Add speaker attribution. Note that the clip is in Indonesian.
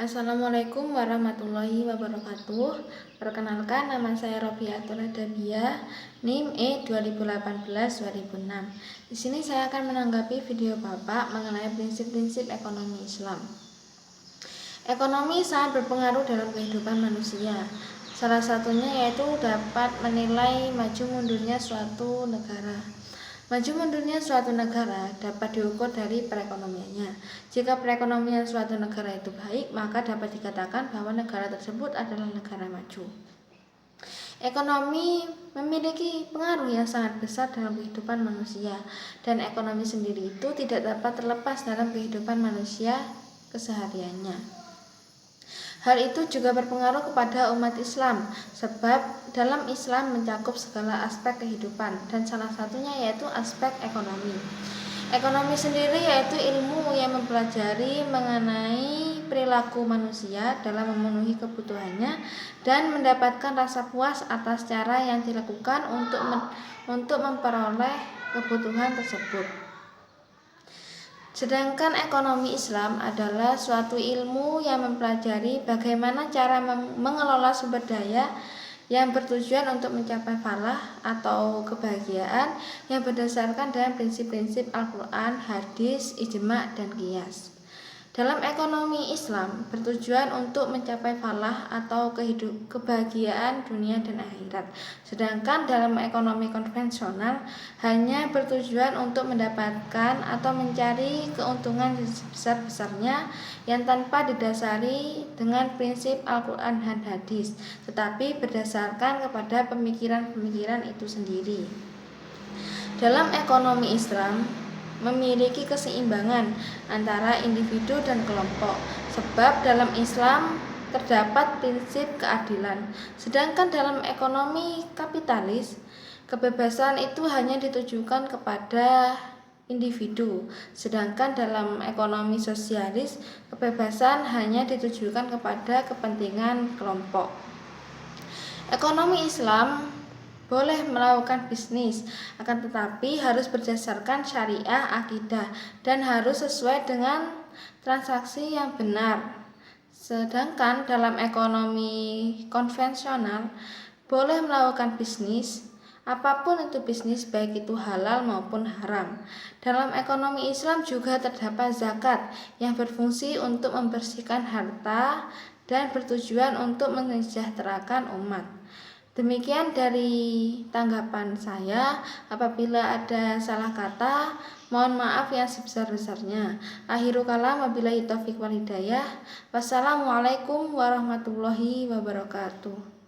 Speaker 1: Assalamualaikum warahmatullahi wabarakatuh. Perkenalkan, nama saya Robiatul Adabiyah, NIM E2018-2006. Di sini saya akan menanggapi video Bapak mengenai prinsip-prinsip ekonomi Islam. Ekonomi sangat berpengaruh dalam kehidupan manusia. Salah satunya yaitu dapat menilai maju mundurnya suatu negara. Maju mundurnya suatu negara dapat diukur dari perekonomiannya. Jika perekonomian suatu negara itu baik, maka dapat dikatakan bahwa negara tersebut adalah negara maju. Ekonomi memiliki pengaruh yang sangat besar dalam kehidupan manusia, dan ekonomi sendiri itu tidak dapat terlepas dalam kehidupan manusia kesehariannya. Hal itu juga berpengaruh kepada umat Islam, sebab dalam Islam mencakup segala aspek kehidupan, dan salah satunya yaitu aspek ekonomi. Ekonomi sendiri yaitu ilmu yang mempelajari mengenai perilaku manusia dalam memenuhi kebutuhannya dan mendapatkan rasa puas atas cara yang dilakukan untuk memperoleh kebutuhan tersebut. Sedangkan ekonomi Islam adalah suatu ilmu yang mempelajari bagaimana cara mengelola sumber daya yang bertujuan untuk mencapai falah atau kebahagiaan yang berdasarkan dengan prinsip-prinsip Al-Quran, hadis, ijma, dan qiyas. Dalam ekonomi Islam bertujuan untuk mencapai falah atau kebahagiaan dunia dan akhirat. Sedangkan dalam ekonomi konvensional hanya bertujuan untuk mendapatkan atau mencari keuntungan sebesar-besarnya yang tanpa didasari dengan prinsip Al-Quran dan hadis, tetapi berdasarkan kepada pemikiran-pemikiran itu sendiri. Dalam ekonomi Islam memiliki keseimbangan antara individu dan kelompok, sebab dalam Islam terdapat prinsip keadilan. Sedangkan dalam ekonomi kapitalis, kebebasan itu hanya ditujukan kepada individu, sedangkan dalam ekonomi sosialis, kebebasan hanya ditujukan kepada kepentingan kelompok. Ekonomi Islam boleh melakukan bisnis, akan tetapi harus berdasarkan syariah, akidah, dan harus sesuai dengan transaksi yang benar. Sedangkan dalam ekonomi konvensional boleh melakukan bisnis, apapun itu bisnis, baik itu halal maupun haram. Dalam ekonomi Islam juga terdapat zakat yang berfungsi untuk membersihkan harta dan bertujuan untuk mensejahterakan umat. Demikian dari tanggapan saya. Apabila ada salah kata, mohon maaf yang sebesar-besarnya. Akhirul kalam, wabillahi taufiq wal hidayah. Wassalamualaikum warahmatullahi wabarakatuh.